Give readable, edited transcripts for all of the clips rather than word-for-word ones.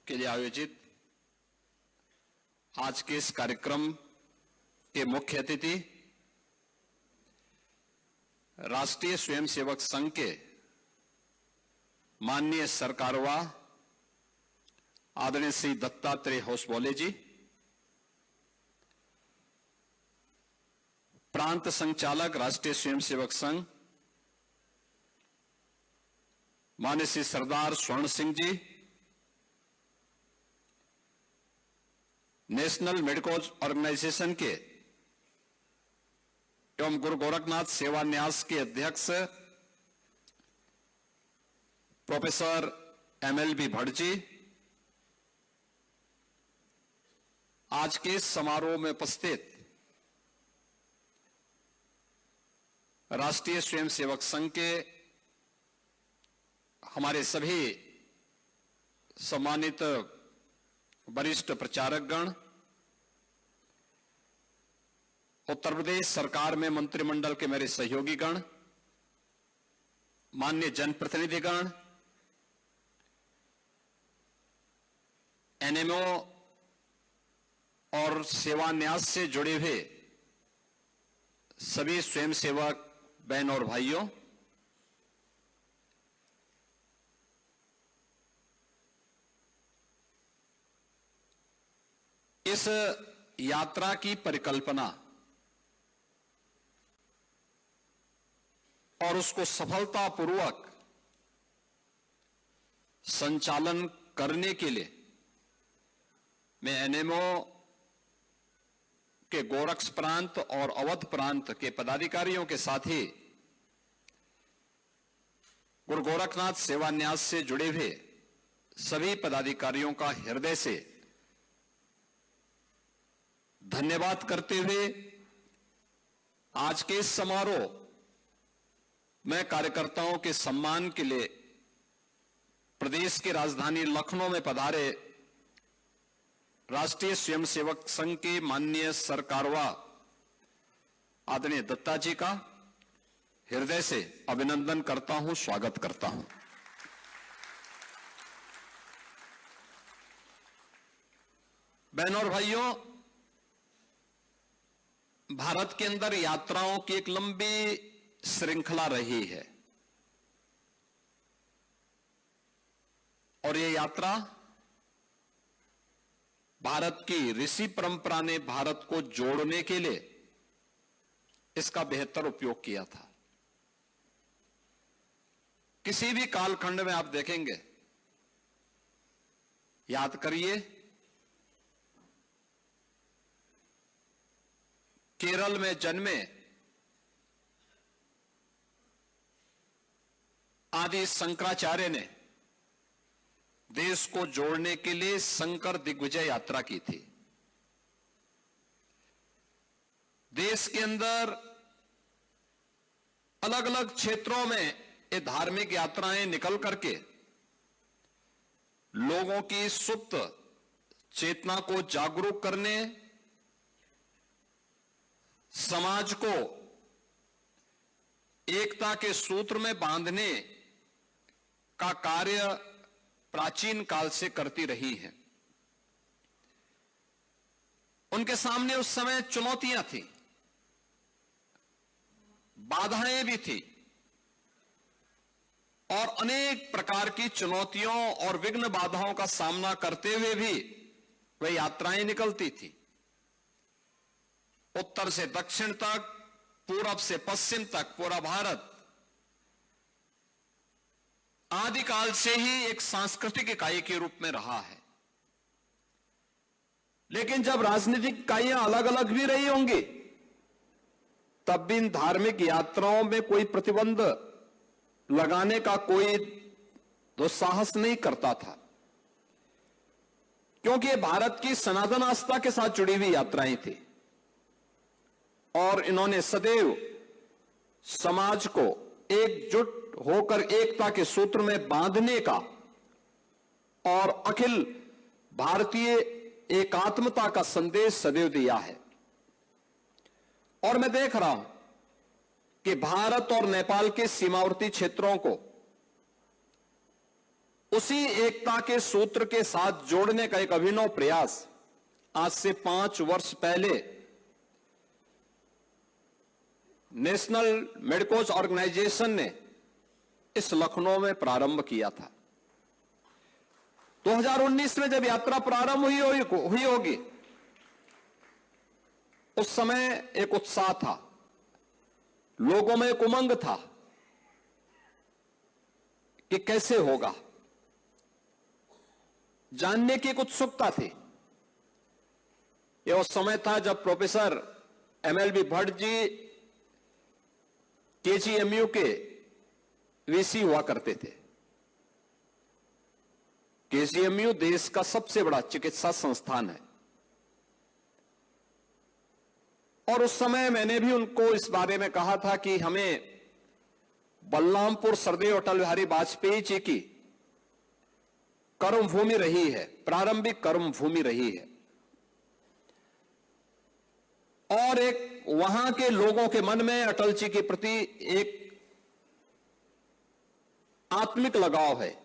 के लिए आयोजित आज के इस कार्यक्रम के मुख्य अतिथि राष्ट्रीय स्वयंसेवक संघ के माननीय सरकारवाह आदरणीय श्री दत्तात्रेय होसबोले जी, प्रांत संचालक राष्ट्रीय स्वयंसेवक संघ माननीय श्री सरदार स्वर्ण Singh ji, national medical organisation के एवं गुरु गोरखनाथ सेवा न्यास के अध्यक्ष प्रोफेसर MLB भट्ट जी, आज के इस समारोह में उपस्थित राष्ट्रीय स्वयंसेवक संघ के हमारे सभी सम्मानित वरिष्ठ प्रचारकगण, उत्तर प्रदेश सरकार में मंत्रिमंडल के मेरे सहयोगीगण, माननीय जनप्रतिनिधिगण, NMO और सेवा न्यास से जुड़े हुए सभी स्वयंसेवक बहन और भाइयों, इस यात्रा की परिकल्पना और उसको सफलतापूर्वक संचालन करने के लिए मैं NMO के गोरक्ष प्रांत और अवध प्रांत के पदाधिकारियों के साथ ही गुरु गोरखनाथ सेवा न्यास से जुड़े हुए सभी पदाधिकारियों का हृदय से धन्यवाद करते हुए आज के इस समारोह में कार्यकर्ताओं के सम्मान के लिए प्रदेश की राजधानी लखनऊ में पधारे राष्ट्रीय स्वयंसेवक संघ के माननीय सरकारवाह आदरणीय दत्ता जी का हृदय से अभिनंदन करता हूं, स्वागत करता हूं। बहनों और भाइयों, भारत के अंदर यात्राओं की एक लंबी श्रृंखला रही है और ये यात्रा भारत की ऋषि परंपरा ने भारत को जोड़ने के लिए इसका बेहतर उपयोग किया था। किसी भी कालखंड में आप देखेंगे, याद करिए केरल में जन्मे आदि शंकराचार्य ने देश को जोड़ने के लिए शंकर दिग्विजय यात्रा की थी। देश के अंदर अलग अलग क्षेत्रों में ये धार्मिक यात्राएं निकल करके लोगों की सुप्त चेतना को जागरूक करने, समाज को एकता के सूत्र में बांधने का कार्य प्राचीन काल से करती रही है। उनके सामने उस समय चुनौतियां थी, बाधाएं भी थी और अनेक प्रकार की चुनौतियों और विघ्न बाधाओं का सामना करते हुए भी वह यात्राएं निकलती थी। उत्तर से दक्षिण तक, पूरब से पश्चिम तक पूरा भारत आदिकाल से ही एक सांस्कृतिक इकाई के रूप में रहा है। लेकिन जब राजनीतिक इकाइयां अलग अलग भी रही होंगी, तब भी इन धार्मिक यात्राओं में कोई प्रतिबंध लगाने का कोई दुस्साहस नहीं करता था, क्योंकि ये भारत की सनातन आस्था के साथ जुड़ी हुई यात्राएं थी और इन्होंने सदैव समाज को एकजुट होकर एकता के सूत्र में बांधने का और अखिल भारतीय एकात्मता का संदेश सदैव दिया है। और मैं देख रहा हूं कि भारत और नेपाल के सीमावर्ती क्षेत्रों को उसी एकता के सूत्र के साथ जोड़ने का एक अभिनव प्रयास आज से 5 वर्ष पहले नेशनल मेडिकोस ऑर्गेनाइजेशन ने इस लखनऊ में प्रारंभ किया था। 2019 में जब यात्रा प्रारंभ हुई होगी, उस समय एक उत्साह था, लोगों में एक उमंग था कि कैसे होगा, जानने की एक उत्सुकता थी। यह उस समय था जब professor MLB Bhatt ji KGMU के VC हुआ करते थे। KGMU देश का सबसे बड़ा चिकित्सा संस्थान है और उस समय मैंने भी उनको इस बारे में कहा था कि हमें बलरामपुर सरदेव अटल बिहारी वाजपेयी जी की कर्मभूमि रही है, प्रारंभिक कर्मभूमि रही है, और एक वहां के लोगों के मन में अटल जी के प्रति एक आत्मिक लगाव है।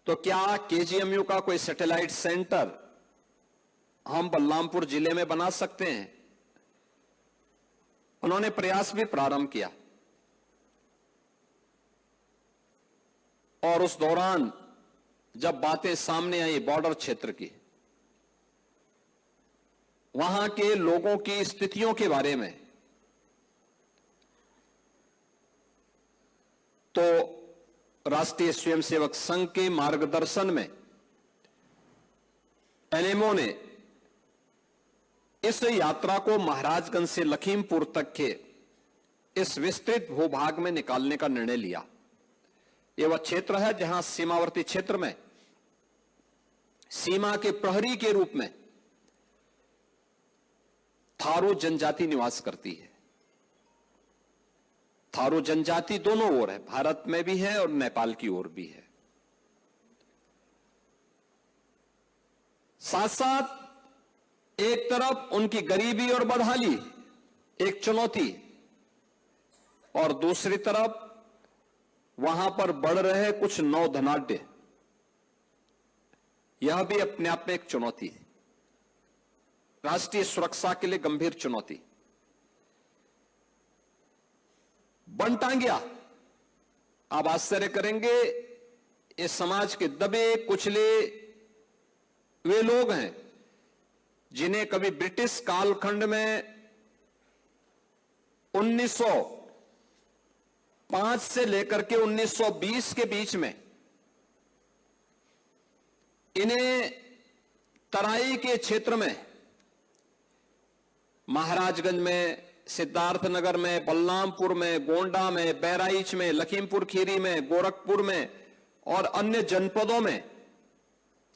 तो क्या KGMU का कोई सैटेलाइट सेंटर हम बलरामपुर जिले में बना सकते हैं? उन्होंने प्रयास भी प्रारंभ किया और उस दौरान जब बातें सामने आई बॉर्डर क्षेत्र की, वहां के लोगों की स्थितियों के बारे में, तो राष्ट्रीय स्वयंसेवक संघ के मार्गदर्शन में NMO ने इस यात्रा को महाराजगंज से लखीमपुर तक के इस विस्तृत भूभाग में निकालने का निर्णय लिया। यह वह क्षेत्र है जहां सीमावर्ती क्षेत्र में सीमा के प्रहरी के रूप में थारू जनजाति निवास करती है। थारू जनजाति दोनों ओर है, भारत में भी है और नेपाल की ओर भी है। साथ साथ एक तरफ उनकी गरीबी और बदहाली एक चुनौती, और दूसरी तरफ वहां पर बढ़ रहे कुछ नौधनाढ्य, यह भी अपने आप में एक चुनौती है, राष्ट्रीय सुरक्षा के लिए गंभीर चुनौती। बनटांगिया, आप आश्चर्य करेंगे, इस समाज के दबे कुचले वे लोग हैं जिन्हें कभी ब्रिटिश कालखंड में 1905 से लेकर के 1920 के बीच में इन्हें तराई के क्षेत्र में, महाराजगंज में, सिद्धार्थनगर में, बलरामपुर में, गोंडा में, बहराइच में, लखीमपुर खीरी में, गोरखपुर में और अन्य जनपदों में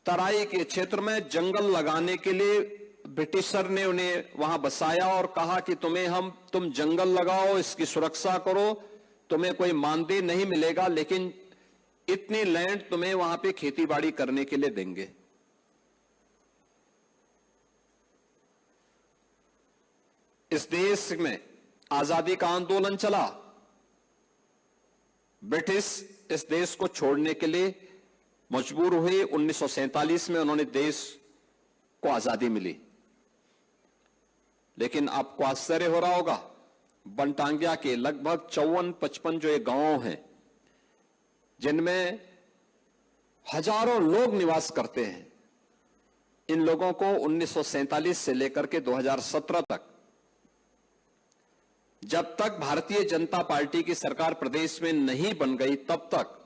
तराई के क्षेत्र में जंगल लगाने के लिए ब्रिटिशर ने उन्हें वहां बसाया और कहा कि तुम जंगल लगाओ, इसकी सुरक्षा करो, तुम्हें कोई मानदेय नहीं मिलेगा, लेकिन इतनी लैंड तुम्हें वहां पे खेती बाड़ी करने के लिए देंगे। इस देश में आजादी का आंदोलन चला, ब्रिटिश इस देश को छोड़ने के लिए मजबूर हुए। 1947 में उन्होंने देश को आजादी मिली, लेकिन आपको आश्चर्य हो रहा होगा, बनटांगिया के लगभग 54-55 जो ये गांव हैं जिनमें हजारों लोग निवास करते हैं, इन लोगों को 1947 से लेकर के 2017 तक, जब तक भारतीय जनता पार्टी की सरकार प्रदेश में नहीं बन गई, तब तक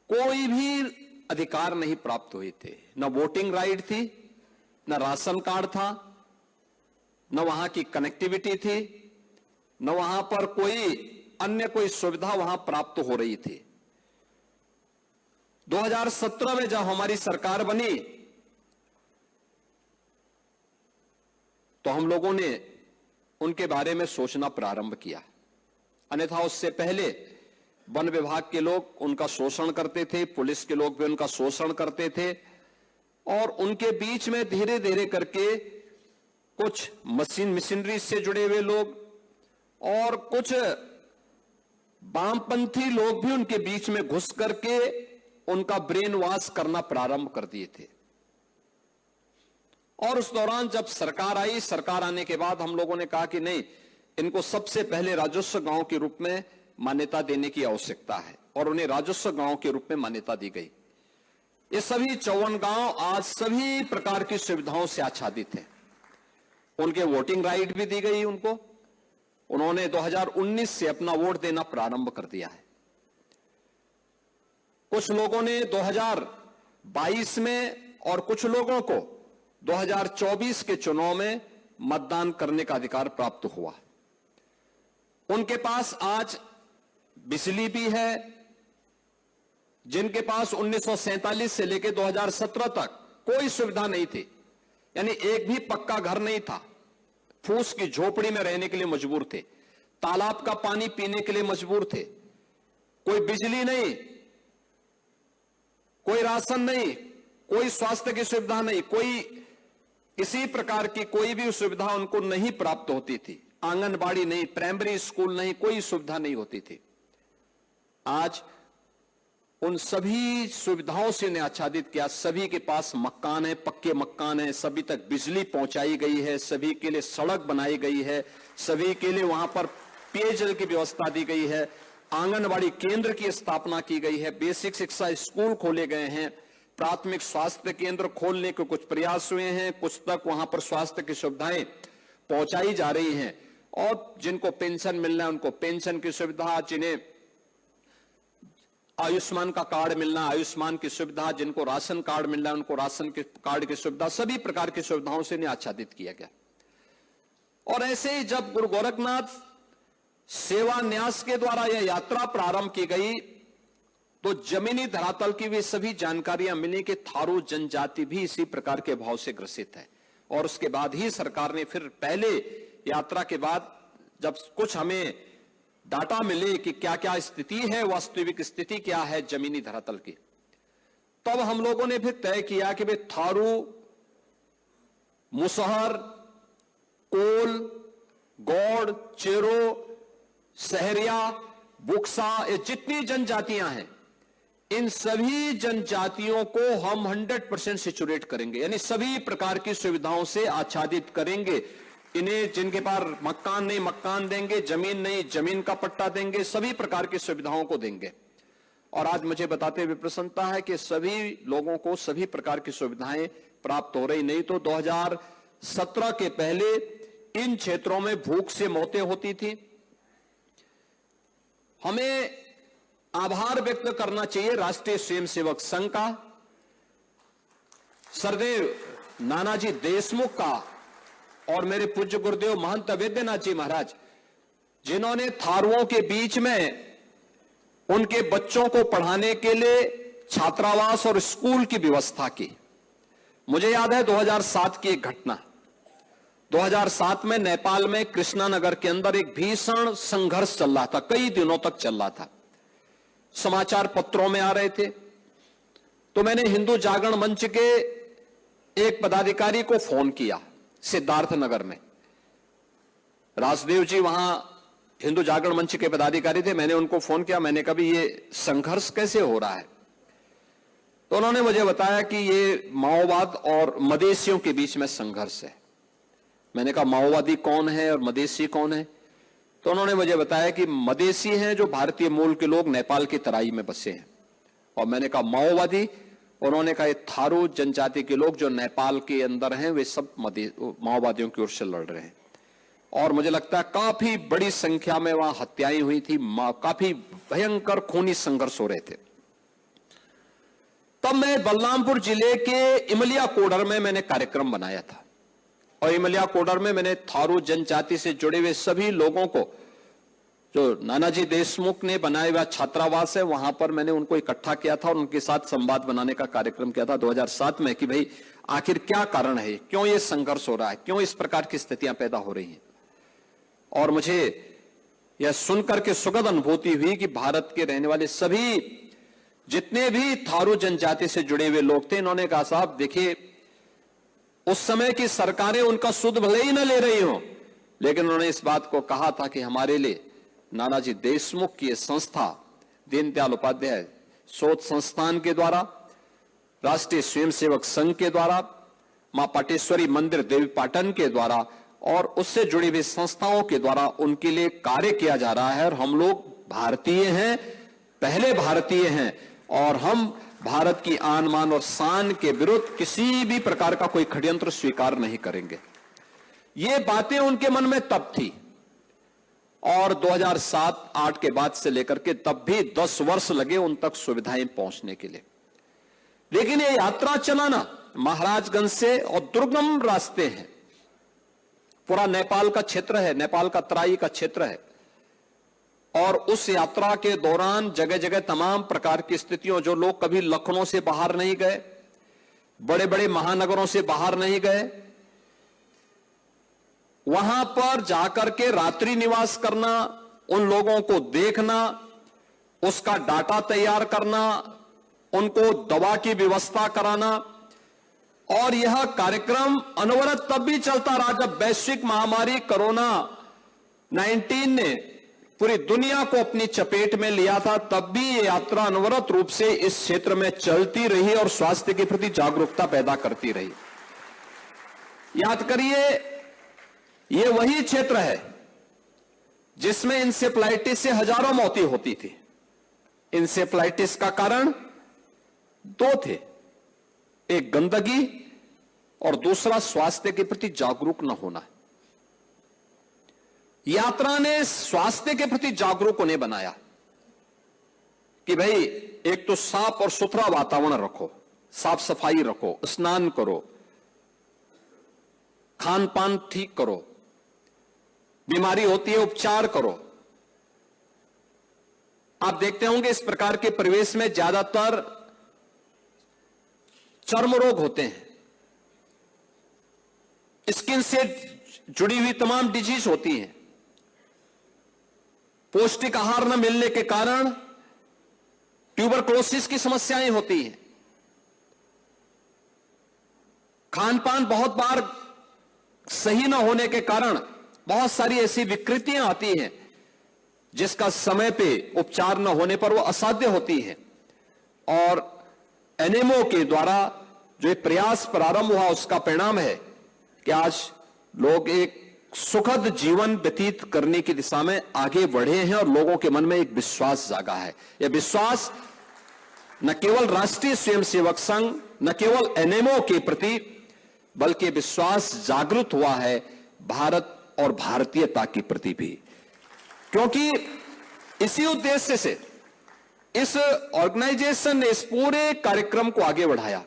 कोई भी अधिकार नहीं प्राप्त हुए थे। न वोटिंग राइट थी, न राशन कार्ड था, न वहां की कनेक्टिविटी थी, न वहां पर कोई सुविधा वहां प्राप्त हो रही थी। 2017 में जब हमारी सरकार बनी तो हम लोगों ने उनके बारे में सोचना प्रारंभ किया, अन्यथा उससे पहले वन विभाग के लोग उनका शोषण करते थे, पुलिस के लोग भी उनका शोषण करते थे, और उनके बीच में धीरे धीरे करके कुछ मशीनरी से जुड़े हुए लोग और कुछ वामपंथी लोग भी उनके बीच में घुस करके उनका ब्रेन वॉश करना प्रारंभ कर दिए थे। और उस दौरान जब सरकार आई, सरकार आने के बाद हम लोगों ने कहा कि नहीं, इनको सबसे पहले राजस्व गांव के रूप में मान्यता देने की आवश्यकता है, और उन्हें राजस्व गांव के रूप में मान्यता दी गई। ये सभी 54 गांव आज सभी प्रकार की सुविधाओं से आच्छादित हैं। उनके वोटिंग राइट भी दी गई उनको। उन्होंने 2019 से अपना वोट देना प्रारंभ कर दिया है। कुछ लोगों ने 2022 में और कुछ लोगों को 2024 के चुनाव में मतदान करने का अधिकार प्राप्त हुआ। उनके पास आज बिजली भी है, जिनके पास 1947 से लेकर 2017 तक कोई सुविधा नहीं थी, यानी एक भी पक्का घर नहीं था, फूस की झोपड़ी में रहने के लिए मजबूर थे, तालाब का पानी पीने के लिए मजबूर थे, कोई बिजली नहीं, कोई राशन नहीं, कोई स्वास्थ्य की सुविधा नहीं, कोई किसी प्रकार की कोई भी सुविधा उनको नहीं प्राप्त होती थी, आंगनबाड़ी नहीं, प्राइमरी स्कूल नहीं, कोई सुविधा नहीं होती थी। आज उन सभी सुविधाओं से ने आच्छादित किया। सभी के पास मकान है, पक्के मकान है, सभी तक बिजली पहुंचाई गई है, सभी के लिए सड़क बनाई गई है, सभी के लिए वहां पर पेयजल की व्यवस्था दी गई है, आंगनबाड़ी केंद्र की स्थापना की गई है, बेसिक शिक्षा स्कूल खोले गए हैं, प्राथमिक स्वास्थ्य केंद्र खोलने के कुछ प्रयास हुए हैं, कुछ तक वहां पर स्वास्थ्य की सुविधाएं पहुंचाई जा रही हैं, और जिनको पेंशन मिलना है उनको पेंशन की सुविधा, जिन्हें आयुष्मान का कार्ड मिलना, आयुष्मान की सुविधा, जिनको राशन कार्ड मिलना है उनको राशन के कार्ड की सुविधा, सभी प्रकार की सुविधाओं से इन्हें आच्छादित किया गया। और ऐसे ही जब गुरु गोरखनाथ सेवा न्यास के द्वारा यह यात्रा प्रारंभ की गई तो जमीनी धरातल की भी सभी जानकारियां मिली कि थारू जनजाति भी इसी प्रकार के भाव से ग्रसित है। और उसके बाद ही सरकार ने फिर पहले यात्रा के बाद जब कुछ हमें डाटा मिले कि क्या क्या स्थिति है, वास्तविक स्थिति क्या है जमीनी धरातल की, तब हम लोगों ने फिर तय किया कि भाई थारू, मुसहर, कोल, गौड़, चेरो, सहरिया, बुक्सा, ये जितनी जनजातियां हैं, इन सभी जनजातियों को हम 100% सिचुरेट करेंगे, यानी सभी प्रकार की सुविधाओं से आच्छादित करेंगे। इन्हें जिनके पास मकान नहीं मकान देंगे, जमीन नहीं जमीन का पट्टा देंगे, सभी प्रकार की सुविधाओं को देंगे। और आज मुझे बताते हुए प्रसन्नता है कि सभी लोगों को सभी प्रकार की सुविधाएं प्राप्त हो रही। नहीं तो 2017 के पहले इन क्षेत्रों में भूख से मौतें होती थी। हमें आभार व्यक्त करना चाहिए राष्ट्रीय स्वयंसेवक संघ का, सरदेव नानाजी देशमुख का और मेरे पूज्य गुरुदेव महंत वैद्यनाथ जी महाराज, जिन्होंने थारुओं के बीच में उनके बच्चों को पढ़ाने के लिए छात्रावास और स्कूल की व्यवस्था की। मुझे याद है 2007 की एक घटना। 2007 में नेपाल में कृष्णा नगर के अंदर एक भीषण संघर्ष चल रहा था, कई दिनों तक चल रहा था, समाचार पत्रों में आ रहे थे। तो मैंने हिंदू जागरण मंच के एक पदाधिकारी को फोन किया सिद्धार्थ नगर में। राजदेव जी वहां हिंदू जागरण मंच के पदाधिकारी थे। मैंने उनको फोन किया, मैंने कहा भी ये संघर्ष कैसे हो रहा है? तो उन्होंने मुझे बताया कि ये माओवाद और मदेशियों के बीच में संघर्ष है। मैंने कहा माओवादी कौन है और मदेशी कौन है? तो उन्होंने मुझे बताया कि मदेशी हैं जो भारतीय मूल के लोग नेपाल की तराई में बसे हैं, और मैंने कहा माओवादी, उन्होंने कहा ये थारू जनजाति के लोग जो नेपाल के अंदर हैं वे सब माओवादियों की ओर से लड़ रहे हैं। और मुझे लगता है काफी बड़ी संख्या में वहां हत्याएं हुई थी, काफी भयंकर खूनी संघर्ष हो रहे थे। तब मैं बलरामपुर जिले के इमलिया कोडर में मैंने कार्यक्रम बनाया था, और इमलिया कोडर में मैंने थारू जनजाति से जुड़े हुए सभी लोगों को, जो नानाजी देशमुख ने बनाया हुआ छात्रावास है, वहां पर मैंने उनको इकट्ठा किया था और उनके साथ संवाद बनाने का कार्यक्रम किया था 2007 में कि भाई आखिर क्या कारण है, क्यों ये संघर्ष हो रहा है, क्यों इस प्रकार की स्थितियां पैदा हो रही हैं। और मुझे यह सुनकर के सुखद अनुभूति हुई कि भारत के रहने वाले सभी जितने भी थारू जनजाति से जुड़े हुए लोग थे, इन्होंने कहा साहब देखिए, उस समय की सरकारें उनका सुध भले ही न ले रही हो, लेकिन उन्होंने इस बात को कहा था कि हमारे लिए नानाजी देशमुख की संस्था दीनदयाल उपाध्याय शोध संस्थान के द्वारा, राष्ट्रीय स्वयंसेवक संघ के द्वारा, मां पाटेश्वरी मंदिर देवी पाटन के द्वारा और उससे जुड़ी हुई संस्थाओं के द्वारा उनके लिए कार्य किया जा रहा है। और हम लोग भारतीय हैं, पहले भारतीय हैं, और हम भारत की आन मान और शान के विरुद्ध किसी भी प्रकार का कोई षड्यंत्र स्वीकार नहीं करेंगे। ये बातें उनके मन में तब थी, और 2007-8 के बाद से लेकर के तब भी 10 वर्ष लगे उन तक सुविधाएं पहुंचने के लिए। लेकिन ये यात्रा चलाना महाराजगंज से, और दुर्गम रास्ते हैं, पूरा नेपाल का क्षेत्र है, नेपाल का तराई का क्षेत्र है, और उस यात्रा के दौरान जगह जगह तमाम प्रकार की स्थितियों, जो लोग कभी लखनऊ से बाहर नहीं गए, बड़े बड़े महानगरों से बाहर नहीं गए, वहां पर जाकर के रात्रि निवास करना, उन लोगों को देखना, उसका डाटा तैयार करना, उनको दवा की व्यवस्था कराना, और यह कार्यक्रम अनवरत तब भी चलता रहा जब वैश्विक महामारी कोरोना 19 ने पूरी दुनिया को अपनी चपेट में लिया था। तब भी ये यात्रा अनवरत रूप से इस क्षेत्र में चलती रही और स्वास्थ्य के प्रति जागरूकता पैदा करती रही। याद करिए, ये वही क्षेत्र है जिसमें इंसेफ्लाइटिस से हजारों मौतें होती थी। इंसेफ्लाइटिस का कारण दो थे, एक गंदगी और दूसरा स्वास्थ्य के प्रति जागरूक न होना। यात्रा ने स्वास्थ्य के प्रति जागरूक उन्हें बनाया कि भाई एक तो साफ और सुथरा वातावरण रखो, साफ सफाई रखो, स्नान करो, खान पान ठीक करो, बीमारी होती है उपचार करो। आप देखते होंगे इस प्रकार के परिवेश में ज्यादातर चर्म रोग होते हैं, स्किन से जुड़ी हुई तमाम डिजीज होती हैं। पौष्टिक आहार न मिलने के कारण ट्यूबरकुलोसिस की समस्याएं होती हैं। खान पान बहुत बार सही न होने के कारण बहुत सारी ऐसी विकृतियां आती हैं जिसका समय पे उपचार न होने पर वो असाध्य होती है। और एनएमओ के द्वारा जो एक प्रयास प्रारंभ हुआ, उसका परिणाम है कि आज लोग एक सुखद जीवन व्यतीत करने की दिशा में आगे बढ़े हैं और लोगों के मन में एक विश्वास जागा है। यह विश्वास न केवल राष्ट्रीय स्वयंसेवक संघ, न केवल एनएमओ के प्रति, बल्कि विश्वास जागृत हुआ है भारत और भारतीयता के प्रति भी। क्योंकि इसी उद्देश्य से इस ऑर्गेनाइजेशन ने इस पूरे कार्यक्रम को आगे बढ़ाया,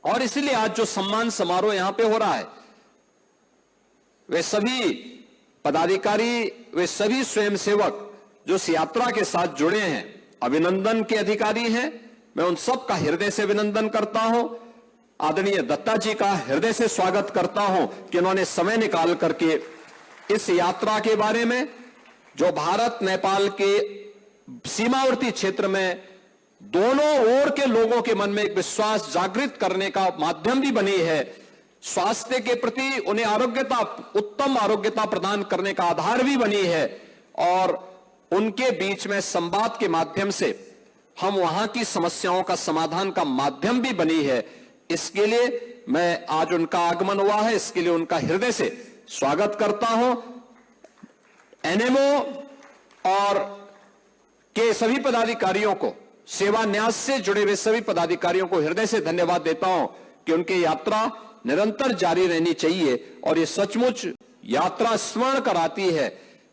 और इसलिए आज जो सम्मान समारोह यहां पे हो रहा है, वे सभी पदाधिकारी, वे सभी स्वयंसेवक जो इस यात्रा के साथ जुड़े हैं, अभिनंदन के अधिकारी हैं। मैं उन सब का हृदय से अभिनंदन करता हूं। आदरणीय दत्ता जी का हृदय से स्वागत करता हूं कि उन्होंने समय निकाल करके इस यात्रा के बारे में, जो भारत नेपाल के सीमावर्ती क्षेत्र में दोनों ओर के लोगों के मन में एक विश्वास जागृत करने का माध्यम भी बनी है, स्वास्थ्य के प्रति उन्हें आरोग्यता, उत्तम आरोग्यता प्रदान करने का आधार भी बनी है, और उनके बीच में संवाद के माध्यम से हम वहां की समस्याओं का समाधान का माध्यम भी बनी है। इसके लिए मैं आज उनका आगमन हुआ है, इसके लिए उनका हृदय से स्वागत करता हूं। एनएमओ और के सभी पदाधिकारियों को, सेवा न्यास से जुड़े हुए सभी पदाधिकारियों को हृदय से धन्यवाद देता हूं कि उनकी यात्रा निरंतर जारी रहनी चाहिए। और ये सचमुच यात्रा स्मरण कराती है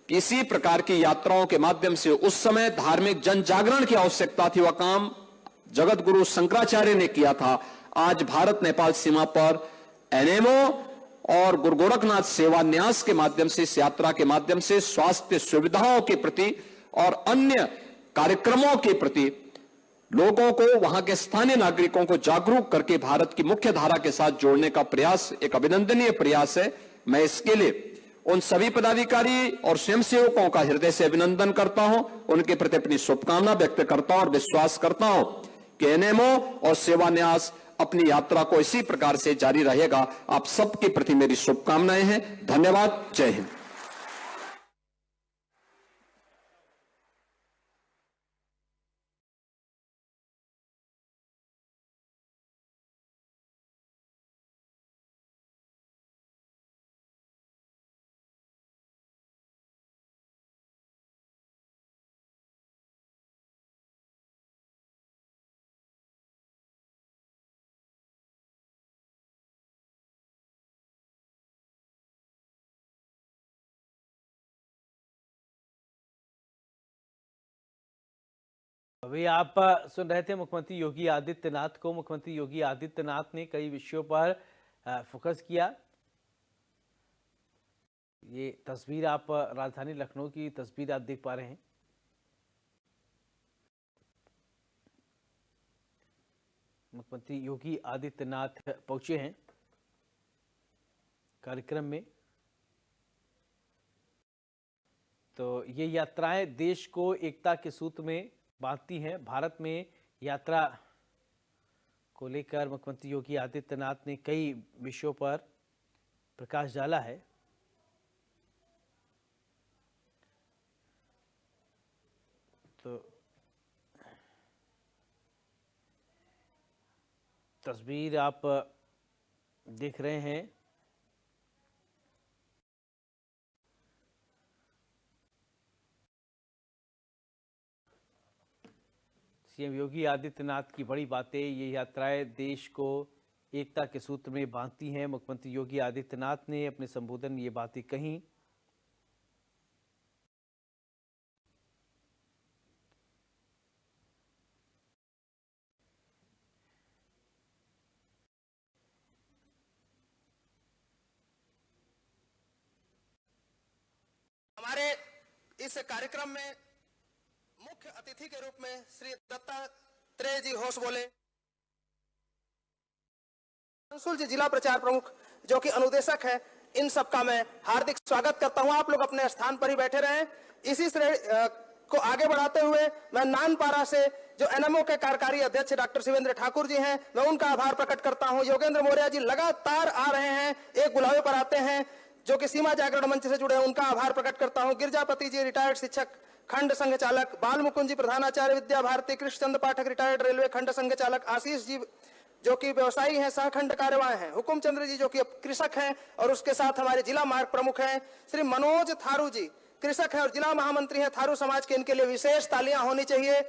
कि इसी प्रकार की यात्राओं के माध्यम से उस समय धार्मिक जन जागरण की आवश्यकता थी, वह काम जगत गुरु शंकराचार्य ने किया था। आज भारत नेपाल सीमा पर एनएमओ और गुरु गोरखनाथ सेवा न्यास के माध्यम से, इस यात्रा के माध्यम से स्वास्थ्य सुविधाओं के प्रति और अन्य कार्यक्रमों के प्रति लोगों को, वहां के स्थानीय नागरिकों को जागरूक करके भारत की मुख्य धारा के साथ जोड़ने का प्रयास एक अभिनंदनीय प्रयास है। मैं इसके लिए उन सभी पदाधिकारी और स्वयंसेवकों का हृदय से अभिनंदन करता हूं, उनके प्रति अपनी शुभकामना व्यक्त करता हूं और विश्वास करता हूं कि एनएमओ और सेवा न्यास अपनी यात्रा को इसी प्रकार से जारी रहेगा। आप सबके प्रति मेरी शुभकामनाएं हैं। धन्यवाद। जय हिंद। अभी आप सुन रहे थे मुख्यमंत्री योगी आदित्यनाथ को। मुख्यमंत्री योगी आदित्यनाथ ने कई विषयों पर फोकस किया। ये तस्वीर आप राजधानी लखनऊ की तस्वीर आप देख पा रहे हैं। मुख्यमंत्री योगी आदित्यनाथ पहुंचे हैं कार्यक्रम में। तो ये यात्राएं देश को एकता के सूत्र में बांधती हैं। भारत में यात्रा को लेकर मुख्यमंत्री योगी आदित्यनाथ ने कई विषयों पर प्रकाश डाला है। तो तस्वीर आप देख रहे हैं। सीएम योगी आदित्यनाथ की बड़ी बातें, ये यात्राएं देश को एकता के सूत्र में बांधती हैं। मुख्यमंत्री योगी आदित्यनाथ ने अपने संबोधन में ये बातें कही। हमारे इस कार्यक्रम में मुख्य अतिथि के रूप में श्री दत्तात्रेय जी होश बोले, कंसुल जी जिला प्रचार प्रमुख जो कि अनुदेशक है, इन सबका मैं हार्दिक स्वागत करता हूं। आप लोग अपने स्थान पर ही बैठे रहें। इसी श्रेणी को आगे बढ़ाते हुए मैं नानपारा से जो एनएमओ के कार्यकारी अध्यक्ष डॉक्टर शिवेंद्र ठाकुर जी हैं, मैं उनका आभार प्रकट करता हूं। योगेंद्र मौर्य जी लगातार आ रहे हैं, एक बुलावे पर आते हैं, जो कि सीमा जागरण मंच से जुड़े हैं, उनका आभार प्रकट करता हूं। गिरजापति जी रिटायर्ड शिक्षक खंड संघ चालक, बाल मुकुंद जी प्रधानाचार्य विद्या भारती, कृष्णचंद्र पाठक रिटायर्ड रेलवे खंड संघ चालक, आशीष जी जो कि व्यवसायी हैं, सहखंड कार्यवाह हैं, हुकुम चंद्र जी जो कि कृषक हैं और उसके साथ हमारे जिला मार्ग प्रमुख हैं, श्री मनोज थारू जी कृषक हैं और जिला महामंत्री हैं थारू समाज के। इनके लिए विशेष तालियां होनी चाहिए।